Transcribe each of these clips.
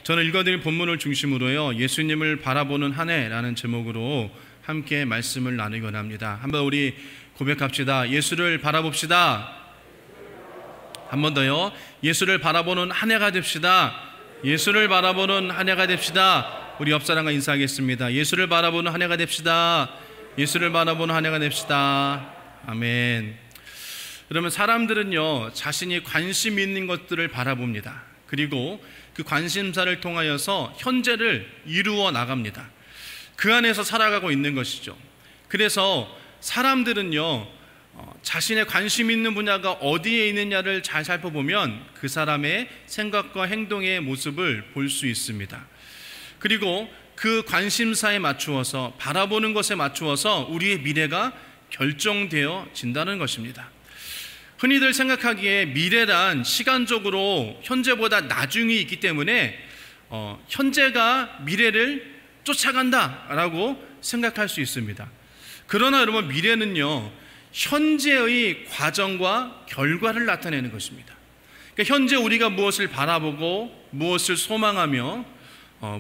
저는 읽어드릴 본문을 중심으로요, 예수님을 바라보는 한 해라는 제목으로 함께 말씀을 나누곤 합니다. 한번 우리 고백합시다. 예수를 바라봅시다. 한 번 더요. 예수를 바라보는 한 해가 됩시다. 예수를 바라보는 한 해가 됩시다. 우리 옆 사람과 인사하겠습니다. 예수를 바라보는 한 해가 됩시다. 예수를 바라보는 한 해가 됩시다. 아멘. 그러면 사람들은요, 자신이 관심 있는 것들을 바라봅니다. 그리고 그 관심사를 통하여서 현재를 이루어 나갑니다. 그 안에서 살아가고 있는 것이죠. 그래서 사람들은요, 자신의 관심 있는 분야가 어디에 있느냐를 잘 살펴보면 그 사람의 생각과 행동의 모습을 볼 수 있습니다. 그리고 그 관심사에 맞추어서, 바라보는 것에 맞추어서 우리의 미래가 결정되어진다는 것입니다. 흔히들 생각하기에 미래란 시간적으로 현재보다 나중이 있기 때문에 현재가 미래를 쫓아간다라고 생각할 수 있습니다. 그러나 여러분, 미래는요, 현재의 과정과 결과를 나타내는 것입니다. 그러니까 현재 우리가 무엇을 바라보고 무엇을 소망하며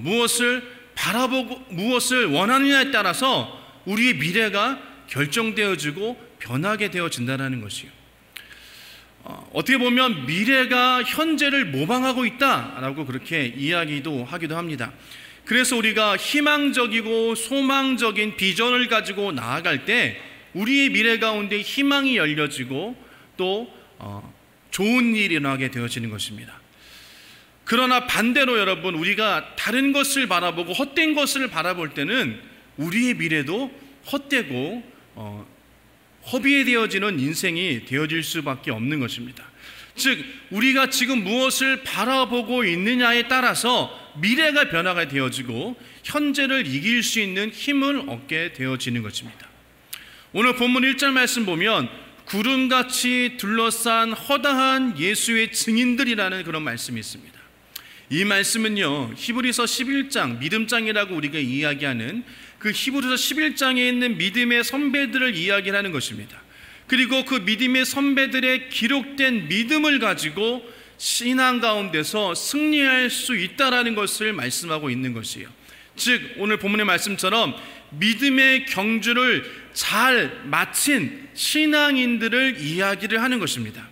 무엇을 바라보고 무엇을 원하느냐에 따라서 우리의 미래가 결정되어지고 변하게 되어진다는 것이요. 어떻게 보면 미래가 현재를 모방하고 있다라고 그렇게 이야기도 하기도 합니다. 그래서 우리가 희망적이고 소망적인 비전을 가지고 나아갈 때 우리의 미래 가운데 희망이 열려지고 또 좋은 일이 일어나게 되어지는 것입니다. 그러나 반대로 여러분, 우리가 다른 것을 바라보고 헛된 것을 바라볼 때는 우리의 미래도 헛되고 허비되어지는 인생이 되어질 수밖에 없는 것입니다. 즉, 우리가 지금 무엇을 바라보고 있느냐에 따라서 미래가 변화가 되어지고 현재를 이길 수 있는 힘을 얻게 되어지는 것입니다. 오늘 본문 1절 말씀 보면 구름같이 둘러싼 허다한 예수의 증인들이라는 그런 말씀이 있습니다. 이 말씀은요, 히브리서 11장, 믿음장이라고 우리가 이야기하는 그 히브리서 11장에 있는 믿음의 선배들을 이야기하는 것입니다. 그리고 그 믿음의 선배들의 기록된 믿음을 가지고 신앙 가운데서 승리할 수 있다라는 것을 말씀하고 있는 것이에요. 즉, 오늘 본문의 말씀처럼 믿음의 경주를 잘 마친 신앙인들을 이야기를 하는 것입니다.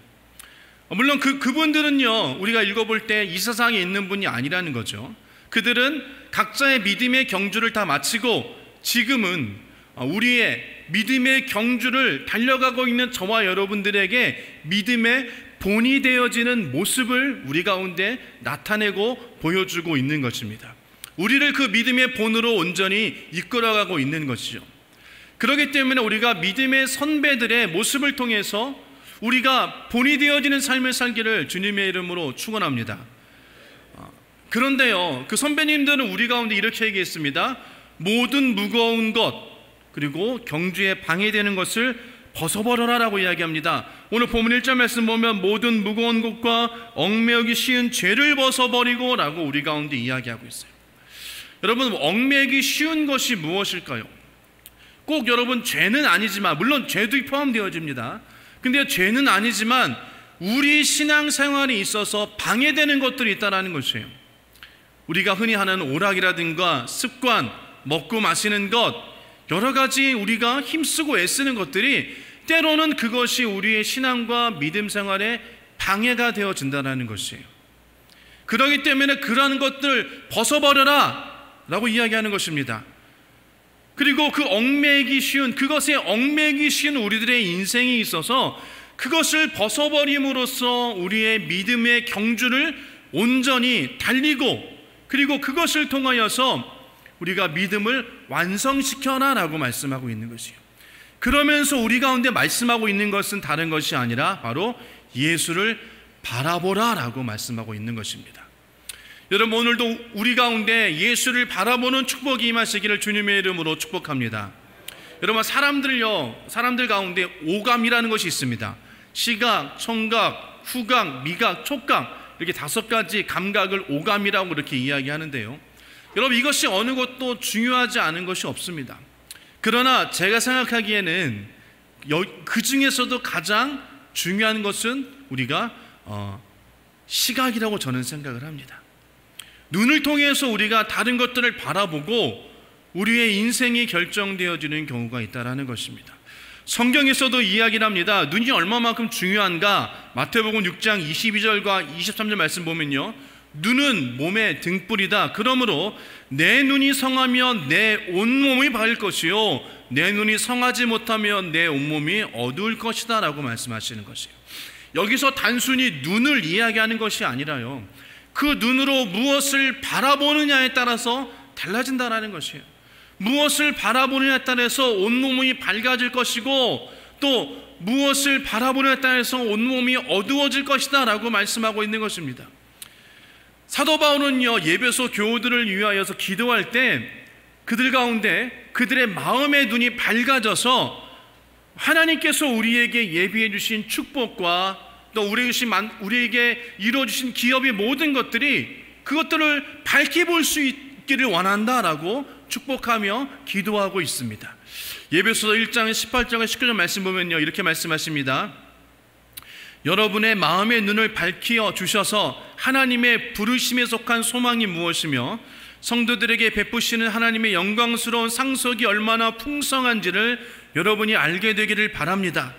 물론 그분들은요, 우리가 읽어볼 때 이 세상에 있는 분이 아니라는 거죠. 그들은 각자의 믿음의 경주를 다 마치고 지금은 우리의 믿음의 경주를 달려가고 있는 저와 여러분들에게 믿음의 본이 되어지는 모습을 우리 가운데 나타내고 보여주고 있는 것입니다. 우리를 그 믿음의 본으로 온전히 이끌어가고 있는 것이죠. 그렇기 때문에 우리가 믿음의 선배들의 모습을 통해서 우리가 본이 되어지는 삶을 살기를 주님의 이름으로 축원합니다. 그런데요, 그 선배님들은 우리 가운데 이렇게 얘기했습니다. 모든 무거운 것 그리고 경주에 방해되는 것을 벗어버려라 라고 이야기합니다. 오늘 본문 1절 말씀 보면 모든 무거운 것과 얽매이기 쉬운 죄를 벗어버리고 라고 우리 가운데 이야기하고 있어요. 여러분, 얽매이기 쉬운 것이 무엇일까요? 꼭 여러분, 죄는 아니지만, 물론 죄도 포함되어집니다. 근데 죄는 아니지만 우리 신앙생활에 있어서 방해되는 것들이 있다는 것이에요. 우리가 흔히 하는 오락이라든가 습관, 먹고 마시는 것, 여러 가지 우리가 힘쓰고 애쓰는 것들이 때로는 그것이 우리의 신앙과 믿음 생활에 방해가 되어진다는 것이에요. 그렇기 때문에 그러한 것들 벗어버려라 라고 이야기하는 것입니다. 그리고 그 얽매이기 쉬운, 그것에 얽매이기 쉬운 우리들의 인생이 있어서 그것을 벗어버림으로써 우리의 믿음의 경주를 온전히 달리고, 그리고 그것을 통하여서 우리가 믿음을 완성시켜라 라고 말씀하고 있는 것이에요. 그러면서 우리 가운데 말씀하고 있는 것은 다른 것이 아니라 바로 예수를 바라보라 라고 말씀하고 있는 것입니다. 여러분, 오늘도 우리 가운데 예수를 바라보는 축복이 임하시기를 주님의 이름으로 축복합니다. 여러분, 사람들 가운데 오감이라는 것이 있습니다. 시각, 청각, 후각, 미각, 촉각, 이렇게 5가지 감각을 오감이라고 그렇게 이야기하는데요. 여러분, 이것이 어느 것도 중요하지 않은 것이 없습니다. 그러나 제가 생각하기에는 그 중에서도 가장 중요한 것은 우리가 시각이라고 저는 생각을 합니다. 눈을 통해서 우리가 다른 것들을 바라보고 우리의 인생이 결정되어지는 경우가 있다는 것입니다. 성경에서도 이야기를 합니다. 눈이 얼마만큼 중요한가? 마태복음 6장 22절과 23절 말씀 보면요, 눈은 몸의 등불이다. 그러므로 내 눈이 성하면 내 온몸이 밝을 것이요, 내 눈이 성하지 못하면 내 온몸이 어두울 것이다 라고 말씀하시는 것이에요. 여기서 단순히 눈을 이야기하는 것이 아니라요, 그 눈으로 무엇을 바라보느냐에 따라서 달라진다라는 것이에요. 무엇을 바라보느냐에 따라서 온몸이 밝아질 것이고, 또 무엇을 바라보느냐에 따라서 온몸이 어두워질 것이다 라고 말씀하고 있는 것입니다. 사도 바울은요, 에베소 교우들을 위하여서 기도할 때 그들 가운데 그들의 마음의 눈이 밝아져서 하나님께서 우리에게 예비해 주신 축복과 또 우리에게 이루어주신 기업의 모든 것들이 그것들을 밝히 볼 수 있기를 원한다라고 축복하며 기도하고 있습니다. 에베소서 1장 18절과 19절 말씀 보면요, 이렇게 말씀하십니다. 여러분의 마음의 눈을 밝혀 주셔서 하나님의 부르심에 속한 소망이 무엇이며 성도들에게 베푸시는 하나님의 영광스러운 상속이 얼마나 풍성한지를 여러분이 알게 되기를 바랍니다.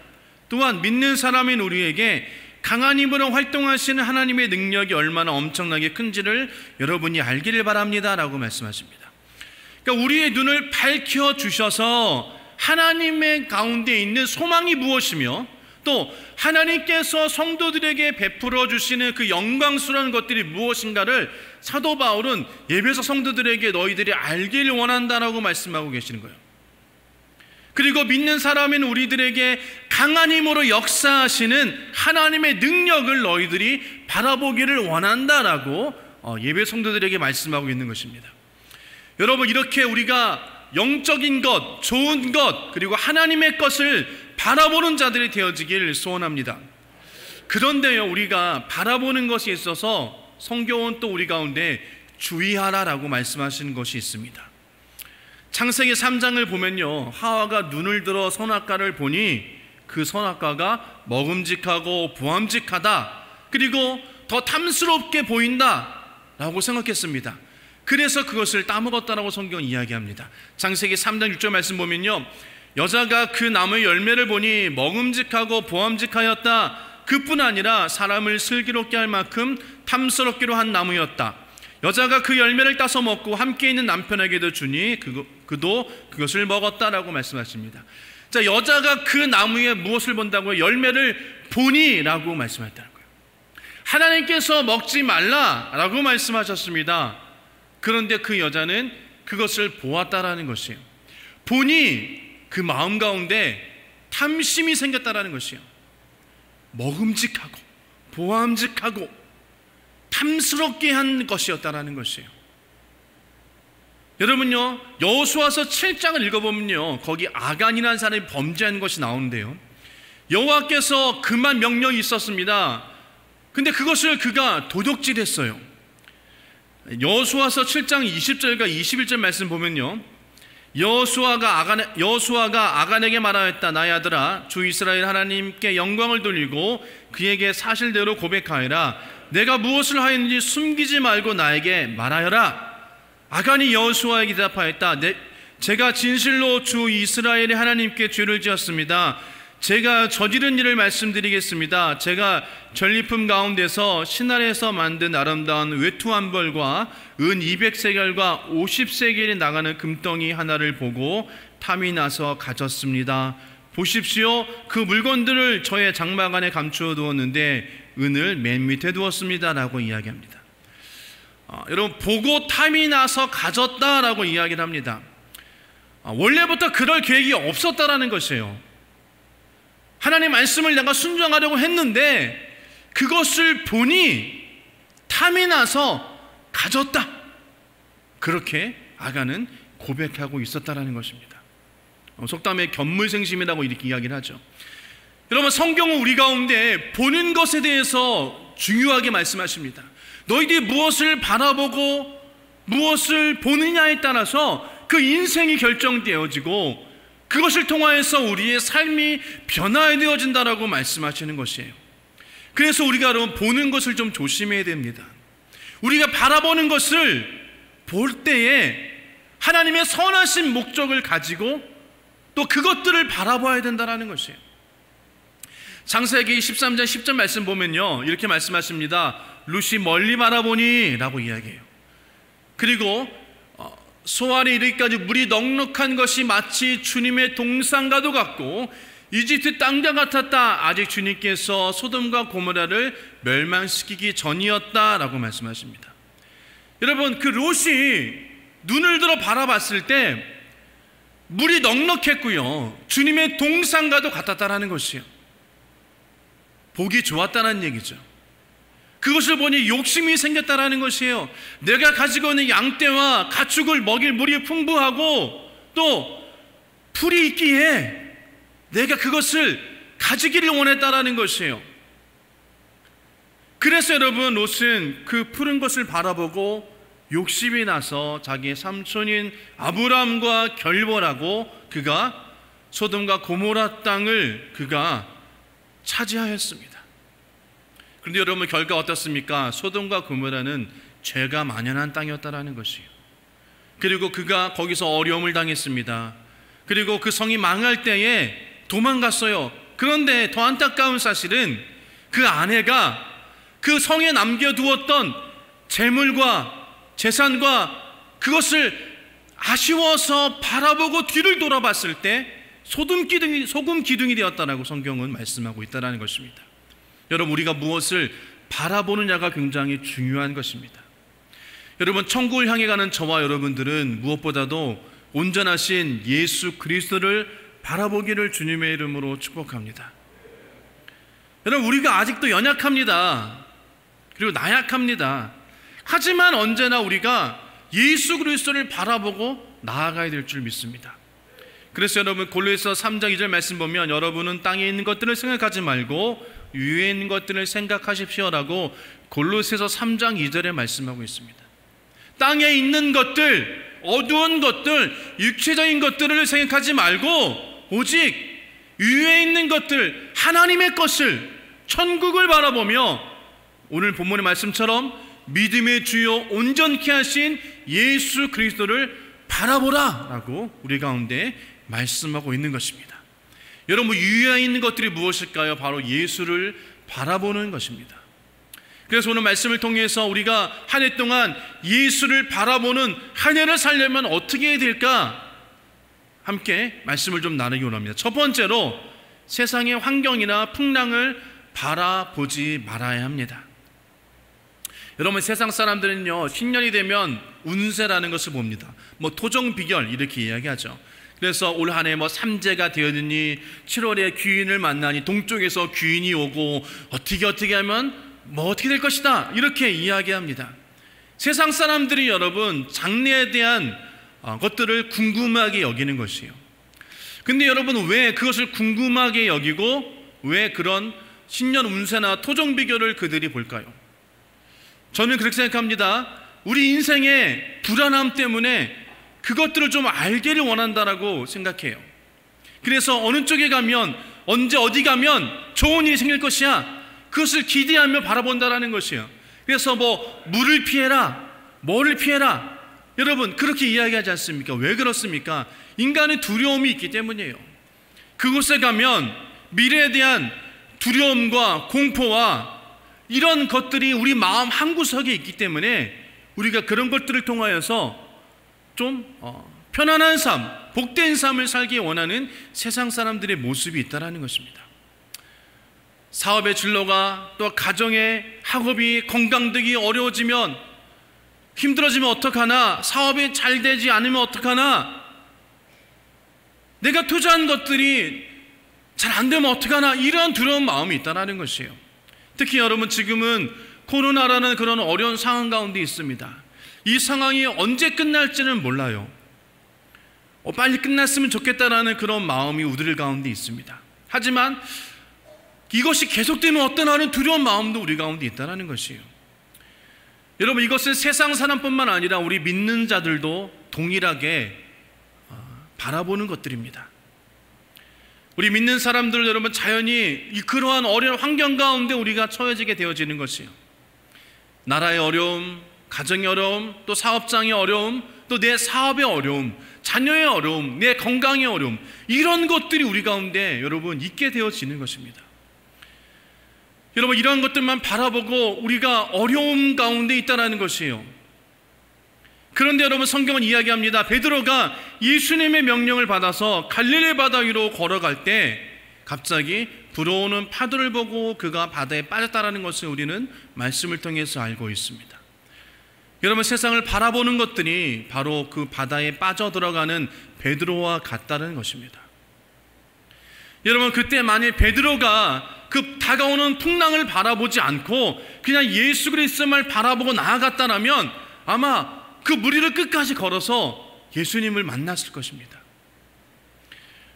또한 믿는 사람인 우리에게 강한 힘으로 활동하시는 하나님의 능력이 얼마나 엄청나게 큰지를 여러분이 알기를 바랍니다 라고 말씀하십니다. 그러니까 우리의 눈을 밝혀 주셔서 하나님의 가운데 있는 소망이 무엇이며 또 하나님께서 성도들에게 베풀어 주시는 그 영광스러운 것들이 무엇인가를 사도 바울은 에베소 성도들에게 너희들이 알기를 원한다라고 말씀하고 계시는 거예요. 그리고 믿는 사람인 우리들에게 강한 힘으로 역사하시는 하나님의 능력을 너희들이 바라보기를 원한다라고 에베소 성도들에게 말씀하고 있는 것입니다. 여러분, 이렇게 우리가 영적인 것, 좋은 것, 그리고 하나님의 것을 바라보는 자들이 되어지길 소원합니다. 그런데요, 우리가 바라보는 것에 있어서 성경은 또 우리 가운데 주의하라라고 말씀하시는 것이 있습니다. 창세기 3장을 보면요, 하와가 눈을 들어 선악과를 보니 그 선악과가 먹음직하고 보암직하다, 그리고 더 탐스럽게 보인다라고 생각했습니다. 그래서 그것을 따먹었다라고 성경은 이야기합니다. 창세기 3장 6절 말씀 보면요, 여자가 그 나무의 열매를 보니 먹음직하고 보암직하였다. 그뿐 아니라 사람을 슬기롭게 할 만큼 탐스럽기로 한 나무였다. 여자가 그 열매를 따서 먹고 함께 있는 남편에게도 주니 그도 그것을 먹었다라고 말씀하십니다. 자, 여자가 그 나무에 무엇을 본다고요? 열매를 보니 라고 말씀했다는 거예요. 하나님께서 먹지 말라라고 말씀하셨습니다. 그런데 그 여자는 그것을 보았다라는 것이에요. 보니 그 마음 가운데 탐심이 생겼다라는 것이에요. 먹음직하고 보암직하고 탐스럽게 한 것이었다라는 것이에요. 여러분요, 여호수아서 7장을 읽어보면요, 거기 아간이라는 사람이 범죄한 것이 나오는데요, 여호와께서 금한 명령이 있었습니다. 근데 그것을 그가 도적질했어요. 여호수아서 7장 20절과 21절 말씀 보면요, 여호수아가 아간에게 말하였다. 나의 아들아, 주 이스라엘 하나님께 영광을 돌리고 그에게 사실대로 고백하여라. 내가 무엇을 하였는지 숨기지 말고 나에게 말하여라. 아간이 여호수아에게 대답하였다. 제가 진실로 주 이스라엘의 하나님께 죄를 지었습니다. 제가 저지른 일을 말씀드리겠습니다. 제가 전리품 가운데서 신할에서 만든 아름다운 외투 한 벌과 은 200세겔과 50세겔이 나가는 금덩이 하나를 보고 탐이 나서 가졌습니다. 보십시오. 그 물건들을 저의 장막 안에 감추어 두었는데 은을 맨 밑에 두었습니다 라고 이야기합니다. 여러분, 보고 탐이 나서 가졌다라고 이야기를 합니다. 원래부터 그럴 계획이 없었다라는 것이에요. 하나님 말씀을 내가 순종하려고 했는데 그것을 보니 탐이 나서 가졌다. 그렇게 아간은 고백하고 있었다라는 것입니다. 속담에 견물생심이라고 이렇게 이야기를 하죠. 여러분, 성경은 우리 가운데 보는 것에 대해서 중요하게 말씀하십니다. 너희들이 무엇을 바라보고 무엇을 보느냐에 따라서 그 인생이 결정되어지고 그것을 통하여서 우리의 삶이 변화되어진다라고 말씀하시는 것이에요. 그래서 우리가 여러분 보는 것을 좀 조심해야 됩니다. 우리가 바라보는 것을 볼 때에 하나님의 선하신 목적을 가지고 또 그것들을 바라봐야 된다는 것이에요. 창세기 13장 10절 말씀 보면요, 이렇게 말씀하십니다. 룻이 멀리 바라보니 라고 이야기해요. 그리고 소알에 이르기까지 물이 넉넉한 것이 마치 주님의 동산과도 같고 이집트 땅과 같았다. 아직 주님께서 소돔과 고모라를 멸망시키기 전이었다라고 말씀하십니다. 여러분, 그 롯이 눈을 들어 바라봤을 때 물이 넉넉했고요, 주님의 동산과도 같았다라는 것이에요. 보기 좋았다는 얘기죠. 그것을 보니 욕심이 생겼다라는 것이에요. 내가 가지고 있는 양떼와 가축을 먹일 물이 풍부하고 또 풀이 있기에 내가 그것을 가지기를 원했다라는 것이에요. 그래서 여러분, 롯은 그 푸른 것을 바라보고 욕심이 나서 자기의 삼촌인 아브람과 결별하고 그가 소돔과 고모라 땅을 그가 차지하였습니다. 그런데 여러분, 결과 어떻습니까? 소돔과 고모라는 죄가 만연한 땅이었다라는 것이에요. 그리고 그가 거기서 어려움을 당했습니다. 그리고 그 성이 망할 때에 도망갔어요. 그런데 더 안타까운 사실은 그 아내가 그 성에 남겨두었던 재물과 재산과 그것을 아쉬워서 바라보고 뒤를 돌아봤을 때 소금 기둥이 되었다라고 성경은 말씀하고 있다는 것입니다. 여러분, 우리가 무엇을 바라보느냐가 굉장히 중요한 것입니다. 여러분, 천국을 향해 가는 저와 여러분들은 무엇보다도 온전하신 예수 그리스도를 바라보기를 주님의 이름으로 축복합니다. 여러분, 우리가 아직도 연약합니다. 그리고 나약합니다. 하지만 언제나 우리가 예수 그리스도를 바라보고 나아가야 될 줄 믿습니다. 그래서 여러분, 골로새서 3장 2절 말씀 보면 여러분은 땅에 있는 것들을 생각하지 말고 위에 있는 것들을 생각하십시오라고 골로새서 3장 2절에 말씀하고 있습니다. 땅에 있는 것들, 어두운 것들, 육체적인 것들을 생각하지 말고 오직 위에 있는 것들, 하나님의 것을, 천국을 바라보며 오늘 본문의 말씀처럼 믿음의 주요 온전케 하신 예수 그리스도를 바라보라 라고 우리 가운데 말씀하고 있는 것입니다. 여러분, 위에 있는 것들이 무엇일까요? 바로 예수를 바라보는 것입니다. 그래서 오늘 말씀을 통해서 우리가 한 해 동안 예수를 바라보는 한 해를 살려면 어떻게 해야 될까? 함께 말씀을 좀 나누기 원합니다. 첫 번째로 세상의 환경이나 풍랑을 바라보지 말아야 합니다. 여러분, 세상 사람들은요, 신년이 되면 운세라는 것을 봅니다. 토종비결 이렇게 이야기하죠. 그래서 올 한 해 삼재가 되었느니 7월에 귀인을 만나니 동쪽에서 귀인이 오고 어떻게 하면 어떻게 될 것이다 이렇게 이야기합니다. 세상 사람들이 여러분 장래에 대한 것들을 궁금하게 여기는 것이에요. 근데 여러분, 왜 그것을 궁금하게 여기고 왜 그런 신년 운세나 토종 비결을 그들이 볼까요? 저는 그렇게 생각합니다. 우리 인생의 불안함 때문에 그것들을 좀 알기를 원한다라고 생각해요. 그래서 어느 쪽에 가면, 언제 어디 가면 좋은 일이 생길 것이야, 그것을 기대하며 바라본다라는 것이에요. 그래서 물을 피해라, 뭐를 피해라, 여러분 그렇게 이야기하지 않습니까? 왜 그렇습니까? 인간의 두려움이 있기 때문이에요. 그곳에 가면 미래에 대한 두려움과 공포와 이런 것들이 우리 마음 한구석에 있기 때문에 우리가 그런 것들을 통하여서 좀 편안한 삶, 복된 삶을 살기 원하는 세상 사람들의 모습이 있다는 것입니다. 사업의 진로가 또 가정의 학업이 건강되기 어려워지면, 힘들어지면 어떡하나, 사업이 잘 되지 않으면 어떡하나, 내가 투자한 것들이 잘 안 되면 어떡하나, 이런 두려운 마음이 있다는 것이에요. 특히 여러분, 지금은 코로나라는 그런 어려운 상황 가운데 있습니다. 이 상황이 언제 끝날지는 몰라요. 빨리 끝났으면 좋겠다라는 그런 마음이 우리들 가운데 있습니다. 하지만 이것이 계속되면 어떠하는 두려운 마음도 우리 가운데 있다는 것이에요. 여러분, 이것은 세상 사람뿐만 아니라 우리 믿는 자들도 동일하게 바라보는 것들입니다. 우리 믿는 사람들 여러분, 자연히 그러한 어려운 환경 가운데 우리가 처해지게 되어지는 것이에요. 나라의 어려움, 가정의 어려움, 또 사업장의 어려움, 또 내 사업의 어려움, 자녀의 어려움, 내 건강의 어려움, 이런 것들이 우리 가운데 여러분 있게 되어지는 것입니다. 여러분, 이러한 것들만 바라보고 우리가 어려움 가운데 있다는 것이에요. 그런데 여러분, 성경은 이야기합니다. 베드로가 예수님의 명령을 받아서 갈릴리 바다 위로 걸어갈 때 갑자기 불어오는 파도를 보고 그가 바다에 빠졌다는 것을 우리는 말씀을 통해서 알고 있습니다. 여러분, 세상을 바라보는 것들이 바로 그 바다에 빠져들어가는 베드로와 같다는 것입니다. 여러분, 그때 만일 베드로가 그 다가오는 풍랑을 바라보지 않고 그냥 예수 그리스도만 바라보고 나아갔다면 아마 그 무리를 끝까지 걸어서 예수님을 만났을 것입니다.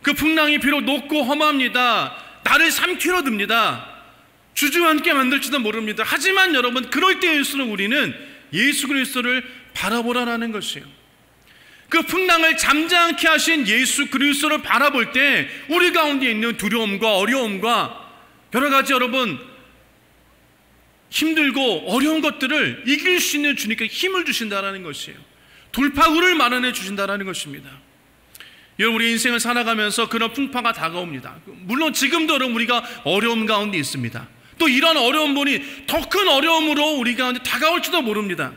그 풍랑이 비록 높고 험합니다. 나를 삼키려 듭니다. 주저앉게 만들지도 모릅니다. 하지만 여러분, 그럴 때일수록 우리는 예수 그리스도를 바라보라는 것이에요. 그 풍랑을 잠잠케 하신 예수 그리스도를 바라볼 때 우리 가운데 있는 두려움과 어려움과 여러 가지 여러분 힘들고 어려운 것들을 이길 수 있는 주님께 힘을 주신다는 것이에요. 돌파구를 마련해 주신다는 것입니다. 여러분, 우리 인생을 살아가면서 그런 풍파가 다가옵니다. 물론 지금도 여러분 우리가 어려움 가운데 있습니다. 또 이런 어려운 분이 더 큰 어려움으로 우리 가운데 다가올지도 모릅니다.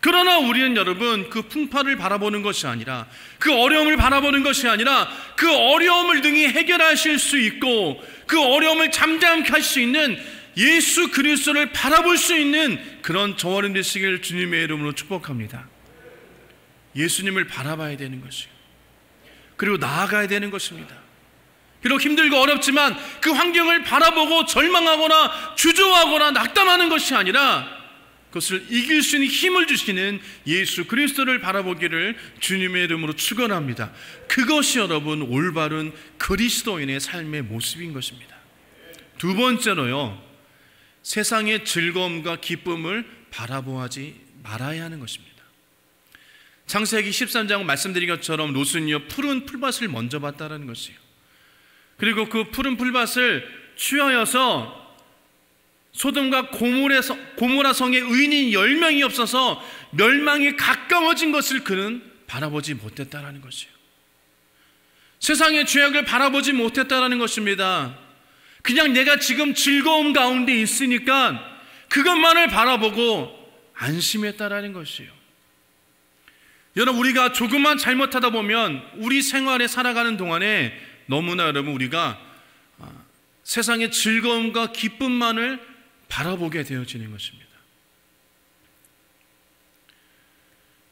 그러나 우리는 여러분 그 풍파를 바라보는 것이 아니라, 그 어려움을 바라보는 것이 아니라 그 어려움을 능히 해결하실 수 있고 그 어려움을 잠잠케 할 수 있는 예수 그리스도를 바라볼 수 있는 그런 저와 여러분 되시길 주님의 이름으로 축복합니다. 예수님을 바라봐야 되는 것이에요. 그리고 나아가야 되는 것입니다. 비록 힘들고 어렵지만 그 환경을 바라보고 절망하거나 주저하거나 낙담하는 것이 아니라 그것을 이길 수 있는 힘을 주시는 예수 그리스도를 바라보기를 주님의 이름으로 축원합니다. 그것이 여러분 올바른 그리스도인의 삶의 모습인 것입니다. 두 번째로요, 세상의 즐거움과 기쁨을 바라보지 말아야 하는 것입니다. 창세기 13장 말씀드린 것처럼 롯은요 푸른 풀밭을 먼저 봤다는 것이에요. 그리고 그 푸른 풀밭을 취하여서 소돔과 고모라 성에 의인이 10명이 없어서 멸망에 가까워진 것을 그는 바라보지 못했다는 것이에요. 세상의 죄악을 바라보지 못했다는 것입니다. 그냥 내가 지금 즐거움 가운데 있으니까 그것만을 바라보고 안심했다는 것이에요. 여러분, 우리가 조금만 잘못하다 보면 우리 생활에 살아가는 동안에 너무나 여러분 우리가 세상의 즐거움과 기쁨만을 바라보게 되어지는 것입니다.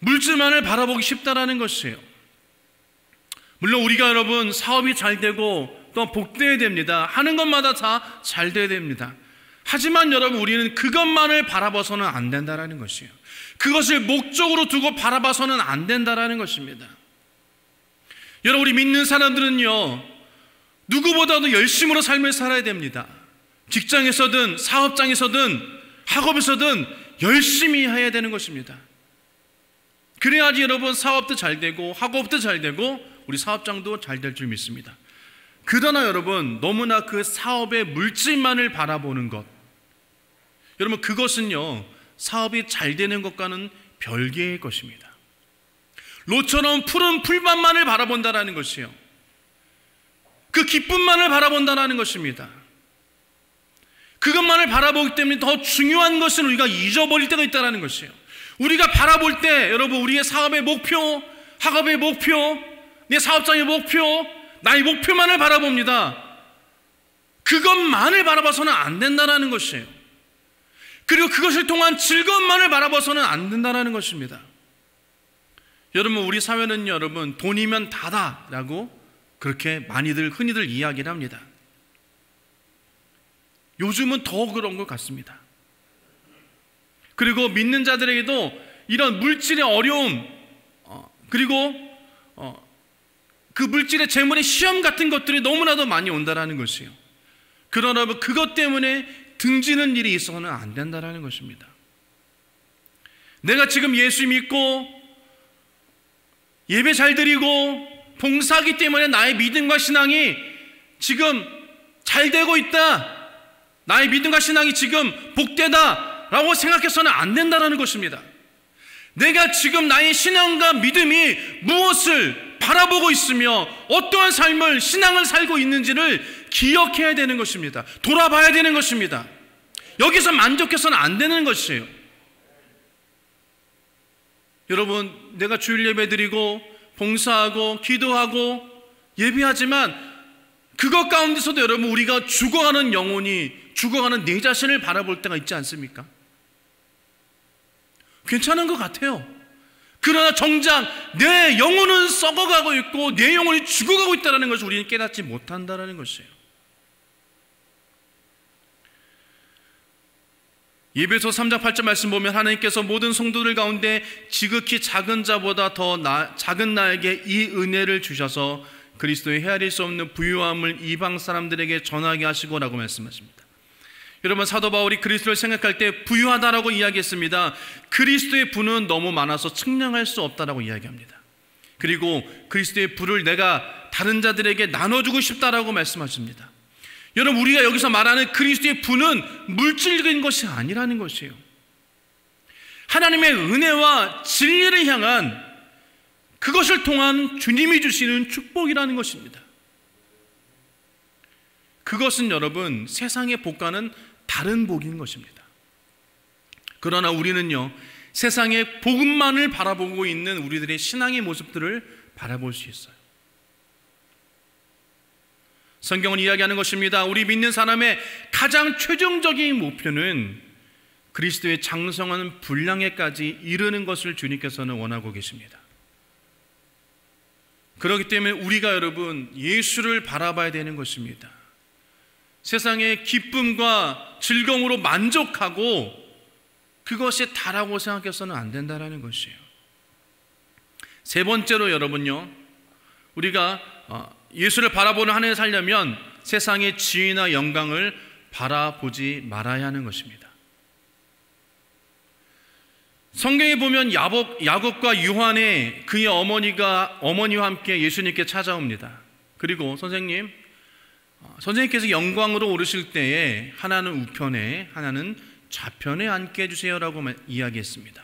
물질만을 바라보기 쉽다라는 것이에요. 물론 우리가 여러분 사업이 잘 되고 또 복되어야 됩니다. 하는 것마다 다 잘 돼야 됩니다. 하지만 여러분 우리는 그것만을 바라봐서는 안 된다라는 것이에요. 그것을 목적으로 두고 바라봐서는 안 된다라는 것입니다. 여러분, 우리 믿는 사람들은요 누구보다도 열심으로 삶을 살아야 됩니다. 직장에서든 사업장에서든 학업에서든 열심히 해야 되는 것입니다. 그래야지 여러분 사업도 잘 되고 학업도 잘 되고 우리 사업장도 잘 될 줄 믿습니다. 그러나 여러분 너무나 그 사업의 물질만을 바라보는 것, 여러분 그것은요 사업이 잘 되는 것과는 별개의 것입니다. 롯처럼 푸른 풀밭만을 바라본다라는 것이요, 그 기쁨만을 바라본다라는 것입니다. 그것만을 바라보기 때문에 더 중요한 것은 우리가 잊어버릴 때가 있다는 것이에요. 우리가 바라볼 때 여러분 우리의 사업의 목표, 학업의 목표, 내 사업장의 목표, 나의 목표만을 바라봅니다. 그것만을 바라봐서는 안 된다는 것이에요. 그리고 그것을 통한 즐거움만을 바라봐서는 안 된다는 것입니다. 여러분, 우리 사회는 여러분 돈이면 다다라고 그렇게 흔히들 이야기를 합니다. 요즘은 더 그런 것 같습니다. 그리고 믿는 자들에게도 이런 물질의 어려움, 그리고 그 물질의 재물의 시험 같은 것들이 너무나도 많이 온다라는 것이에요. 그러나 그것 때문에 등지는 일이 있어서는 안 된다라는 것입니다. 내가 지금 예수 믿고 예배 잘 드리고 봉사하기 때문에 나의 믿음과 신앙이 지금 잘 되고 있다, 나의 믿음과 신앙이 지금 복되다, 라고 생각해서는 안 된다는 것입니다. 내가 지금 나의 신앙과 믿음이 무엇을 바라보고 있으며 어떠한 삶을, 신앙을 살고 있는지를 기억해야 되는 것입니다. 돌아봐야 되는 것입니다. 여기서 만족해서는 안 되는 것이에요. 여러분, 내가 주일 예배 드리고 봉사하고 기도하고 예배하지만 그것 가운데서도 여러분, 우리가 죽어가는 영혼이, 죽어가는 내 자신을 바라볼 때가 있지 않습니까? 괜찮은 것 같아요. 그러나 정작 내 영혼은 썩어가고 있고 내 영혼이 죽어가고 있다는 것을 우리는 깨닫지 못한다는 것이에요. 예배소 3장 8절 말씀 보면 하나님께서 모든 성도들 가운데 지극히 작은 자보다 더 작은 나에게 이 은혜를 주셔서 그리스도의 헤아릴 수 없는 부유함을 이방 사람들에게 전하게 하시고라고 말씀하십니다. 여러분, 사도 바울이 그리스도를 생각할 때 부유하다라고 이야기했습니다. 그리스도의 부는 너무 많아서 측량할 수 없다라고 이야기합니다. 그리고 그리스도의 부를 내가 다른 자들에게 나눠주고 싶다라고 말씀하십니다. 여러분, 우리가 여기서 말하는 그리스도의 부는 물질적인 것이 아니라는 것이에요. 하나님의 은혜와 진리를 향한, 그것을 통한 주님이 주시는 축복이라는 것입니다. 그것은 여러분, 세상의 복과는 다른 복인 것입니다. 그러나 우리는요, 세상의 복음만을 바라보고 있는 우리들의 신앙의 모습들을 바라볼 수 있어요. 성경은 이야기하는 것입니다. 우리 믿는 사람의 가장 최종적인 목표는 그리스도의 장성한 분량에까지 이르는 것을 주님께서는 원하고 계십니다. 그렇기 때문에 우리가 여러분, 예수를 바라봐야 되는 것입니다. 세상의 기쁨과 즐거움으로 만족하고 그것이 다라고 생각해서는 안 된다는 것이에요. 세 번째로 여러분요, 우리가 예수를 바라보는 한 해를 살려면 세상의 지위나 영광을 바라보지 말아야 하는 것입니다. 성경에 보면 야곱과 요한의 그의 어머니와 함께 예수님께 찾아옵니다. 그리고 선생님께서 영광으로 오르실 때에 하나는 우편에 하나는 좌편에 앉게 해주세요라고 이야기했습니다.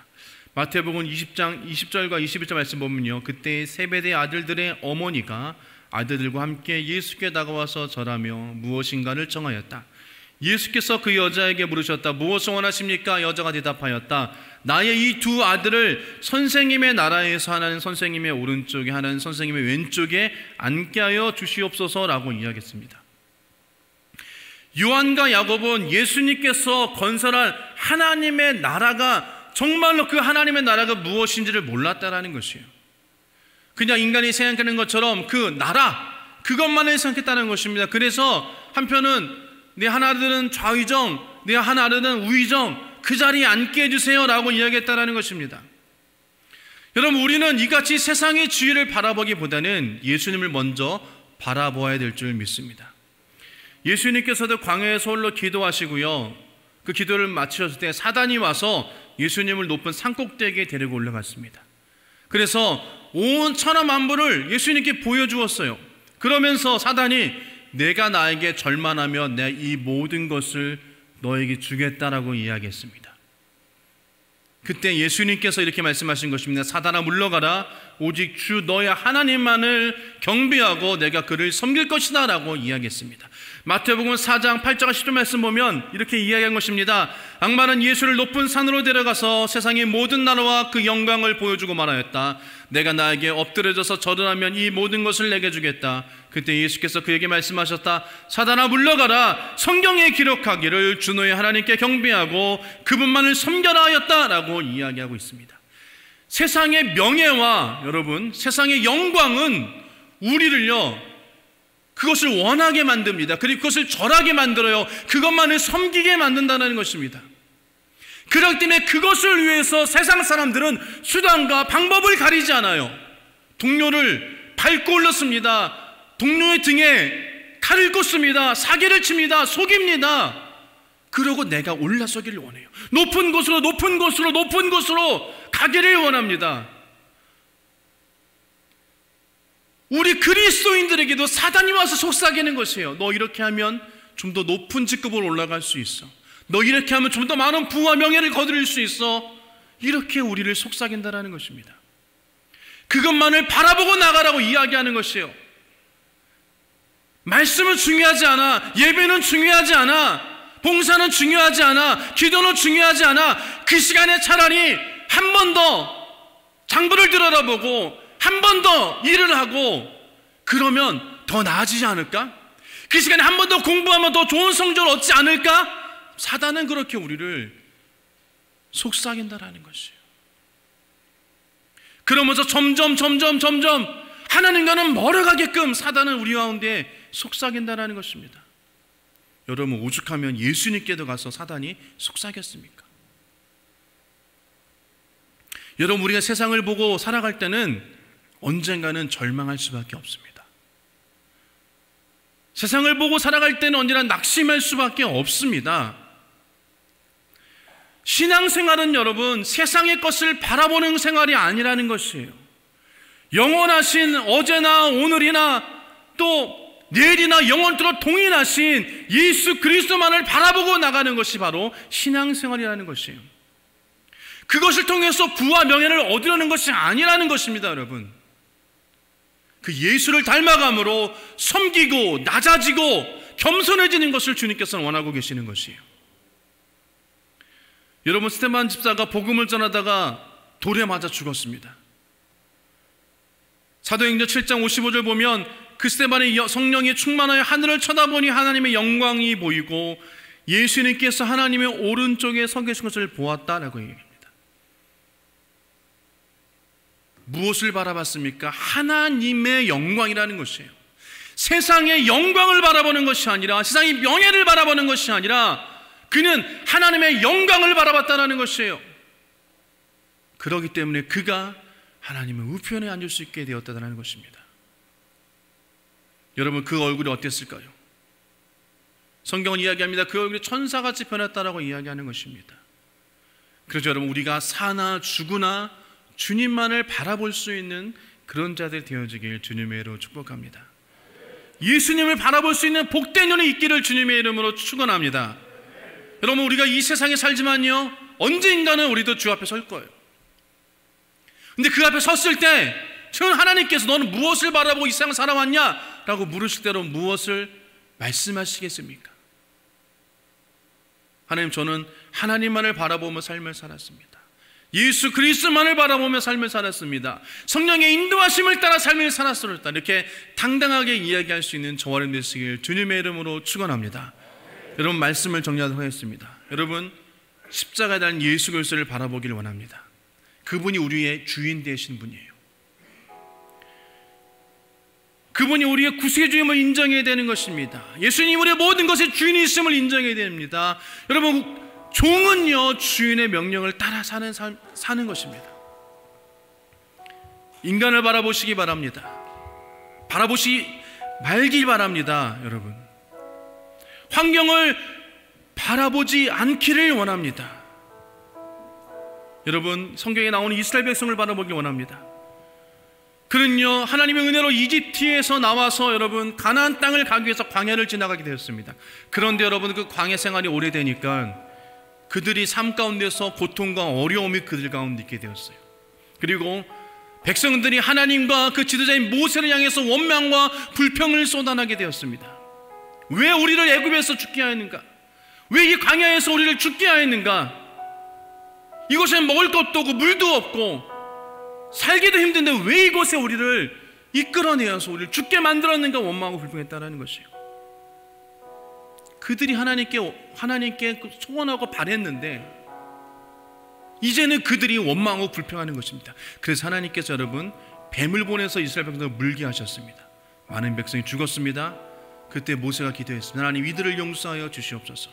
마태복음 20장 20절과 21절 말씀 보면요, 그때 세베대 아들들의 어머니가 아들들과 함께 예수께 다가와서 절하며 무엇인가를 청하였다. 예수께서 그 여자에게 물으셨다. 무엇을 원하십니까? 여자가 대답하였다. 나의 이 두 아들을 선생님의 나라에서 하나는 선생님의 오른쪽에 하나는 선생님의 왼쪽에 앉게 하여 주시옵소서라고 이야기했습니다. 요한과 야곱은 예수님께서 건설할 하나님의 나라가, 정말로 그 하나님의 나라가 무엇인지를 몰랐다라는 것이에요. 그냥 인간이 생각하는 것처럼 그 나라, 그것만을 생각했다는 것입니다. 그래서 한편은 내 한 아들은 좌의정, 내 한 아들은 우의정, 그 자리에 앉게 해주세요라고 이야기했다는 것입니다. 여러분, 우리는 이같이 세상의 지위를 바라보기보다는 예수님을 먼저 바라보아야 될 줄 믿습니다. 예수님께서도 광야에서 홀로 기도하시고요, 그 기도를 마치셨을 때 사단이 와서 예수님을 높은 산꼭대기에 데리고 올라갔습니다. 그래서 온 천하만부를 예수님께 보여주었어요. 그러면서 사단이 내가 나에게 절만하면 내가 이 모든 것을 너에게 주겠다라고 이야기했습니다. 그때 예수님께서 이렇게 말씀하신 것입니다. 사단아 물러가라. 오직 주 너의 하나님만을 경배하고 내가 그를 섬길 것이다 라고 이야기했습니다. 마태복음 4장 8절과 10절 말씀 보면 이렇게 이야기한 것입니다. 악마는 예수를 높은 산으로 데려가서 세상의 모든 나라와 그 영광을 보여주고 말하였다. 내가 나에게 엎드려져서 절하면 이 모든 것을 내게 주겠다. 그때 예수께서 그에게 말씀하셨다. 사단아 물러가라. 성경에 기록하기를 주 너의 하나님께 경배하고 그분만을 섬겨라 하였다 라고 이야기하고 있습니다. 세상의 명예와 여러분, 세상의 영광은 우리를요, 그것을 원하게 만듭니다. 그리고 그것을 절하게 만들어요. 그것만을 섬기게 만든다는 것입니다. 그렇기 때문에 그것을 위해서 세상 사람들은 수단과 방법을 가리지 않아요. 동료를 밟고 올렸습니다. 동료의 등에 칼을 꽂습니다. 사기를 칩니다. 속입니다. 그러고 내가 올라서기를 원해요. 높은 곳으로 높은 곳으로 높은 곳으로 가기를 원합니다. 우리 그리스도인들에게도 사단이 와서 속삭이는 것이에요. 너 이렇게 하면 좀 더 높은 직급으로 올라갈 수 있어. 너 이렇게 하면 좀 더 많은 부와 명예를 거두릴 수 있어. 이렇게 우리를 속삭인다라는 것입니다. 그것만을 바라보고 나가라고 이야기하는 것이에요. 말씀은 중요하지 않아. 예배는 중요하지 않아. 봉사는 중요하지 않아. 기도는 중요하지 않아. 그 시간에 차라리 한 번 더 장부를 들여다보고 한 번 더 일을 하고 그러면 더 나아지지 않을까? 그 시간에 한 번 더 공부하면 더 좋은 성적을 얻지 않을까? 사단은 그렇게 우리를 속삭인다라는 것이에요. 그러면서 점점 하나님과는 멀어가게끔 사단은 우리 가운데 속삭인다라는 것입니다. 여러분, 오죽하면 예수님께도 가서 사단이 속삭였습니까? 여러분, 우리가 세상을 보고 살아갈 때는 언젠가는 절망할 수밖에 없습니다. 세상을 보고 살아갈 때는 언제나 낙심할 수밖에 없습니다. 신앙생활은 여러분, 세상의 것을 바라보는 생활이 아니라는 것이에요. 영원하신 어제나 오늘이나 또 내일이나 영원토록 동일하신 예수 그리스도만을 바라보고 나가는 것이 바로 신앙생활이라는 것이에요. 그것을 통해서 부와 명예를 얻으려는 것이 아니라는 것입니다, 여러분. 그 예수를 닮아감으로 섬기고 낮아지고 겸손해지는 것을 주님께서는 원하고 계시는 것이에요. 여러분, 스테반 집사가 복음을 전하다가 돌에 맞아 죽었습니다. 사도행전 7장 55절 보면 그 스테반의 성령이 충만하여 하늘을 쳐다보니 하나님의 영광이 보이고 예수님께서 하나님의 오른쪽에 서 계신 것을 보았다라고 얘기합니다. 무엇을 바라봤습니까? 하나님의 영광이라는 것이에요. 세상의 영광을 바라보는 것이 아니라, 세상의 명예를 바라보는 것이 아니라 그는 하나님의 영광을 바라봤다는 것이에요. 그렇기 때문에 그가 하나님의 우편에 앉을 수 있게 되었다는 것입니다. 여러분, 그 얼굴이 어땠을까요? 성경은 이야기합니다. 그 얼굴이 천사같이 변했다라고 이야기하는 것입니다. 그래서 여러분, 우리가 사나 죽으나 주님만을 바라볼 수 있는 그런 자들이 되어지길 주님의 이름으로 축복합니다. 예수님을 바라볼 수 있는 복된 눈이 있기를 주님의 이름으로 축원합니다. 여러분, 우리가 이 세상에 살지만요, 언젠가는 우리도 주 앞에 설 거예요. 근데 그 앞에 섰을 때 하나님께서 너는 무엇을 바라보고 이 세상을 살아왔냐? 라고 물으실 때로 무엇을 말씀하시겠습니까? 하나님, 저는 하나님만을 바라보며 삶을 살았습니다. 예수 그리스도만을 바라보며 삶을 살았습니다. 성령의 인도하심을 따라 삶을 살았습니다. 이렇게 당당하게 이야기할 수 있는 저와 여러분 되시길 주님의 이름으로 축원합니다. 여러분, 말씀을 정리하도록 하겠습니다. 여러분, 십자가에 달린 예수 그리스도를 바라보기를 원합니다. 그분이 우리의 주인 되신 분이에요. 그분이 우리의 구세주임을 인정해야 되는 것입니다. 예수님 우리의 모든 것의 주인이심을 인정해야 됩니다. 여러분, 종은요, 주인의 명령을 따라 사는 것입니다. 인간을 바라보시기 바랍니다. 바라보시기 말길 바랍니다. 여러분, 환경을 바라보지 않기를 원합니다. 여러분, 성경에 나오는 이스라엘 백성을 바라보길 원합니다. 그는요, 하나님의 은혜로 이집트에서 나와서 여러분 가나안 땅을 가기 위해서 광야를 지나가게 되었습니다. 그런데 여러분, 그 광야 생활이 오래되니까 그들이 삶 가운데서 고통과 어려움이 그들 가운데 있게 되었어요. 그리고 백성들이 하나님과 그 지도자인 모세를 향해서 원망과 불평을 쏟아내게 되었습니다. 왜 우리를 애굽에서 죽게 하였는가? 왜 이 광야에서 우리를 죽게 하였는가? 이곳에 먹을 것도 없고 물도 없고 살기도 힘든데 왜 이곳에 우리를 이끌어내어서 우리를 죽게 만들었는가? 원망하고 불평했다는 것이에요. 그들이 하나님께 소원하고 바랬는데 이제는 그들이 원망하고 불평하는 것입니다. 그래서 하나님께서 여러분 뱀을 보내서 이스라엘 백성을 물게 하셨습니다. 많은 백성이 죽었습니다. 그때 모세가 기도했습니다. 하나님, 이들을 용서하여 주시옵소서.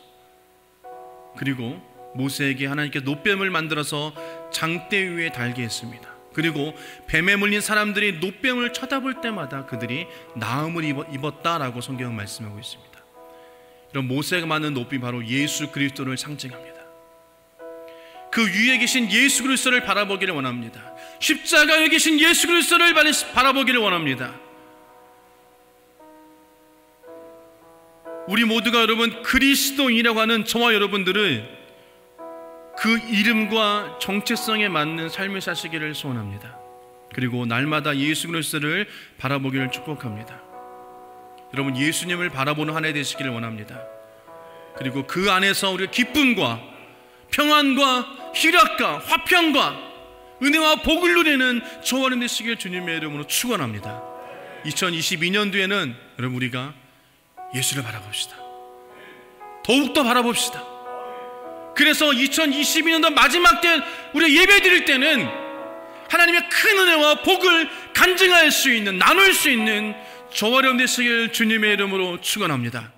그리고 모세에게 하나님께 놋뱀을 만들어서 장대 위에 달게 했습니다. 그리고 뱀에 물린 사람들이 놋뱀을 쳐다볼 때마다 그들이 나음을 입었다라고 성경은 말씀하고 있습니다. 이런 모세가 만든 놋뱀이 바로 예수 그리스도를 상징합니다. 그 위에 계신 예수 그리스도를 바라보기를 원합니다. 십자가에 계신 예수 그리스도를 바라보기를 원합니다. 우리 모두가 여러분 그리스도인이라고 하는 저와 여러분들을 그 이름과 정체성에 맞는 삶을 사시기를 소원합니다. 그리고 날마다 예수 그리스도를 바라보기를 축복합니다. 여러분 예수님을 바라보는 한 해 되시기를 원합니다. 그리고 그 안에서 우리가 기쁨과 평안과 희락과 화평과 은혜와 복을 누리는 저와 여러분 되시기를 주님의 이름으로 축원합니다. 2022년도에는 여러분 우리가 예수를 바라봅시다. 더욱더 바라봅시다. 그래서 2022년도 마지막 때 우리가 예배 드릴 때는 하나님의 큰 은혜와 복을 간증할 수 있는, 나눌 수 있는 저와 여러분 되시길 주님의 이름으로 축원합니다.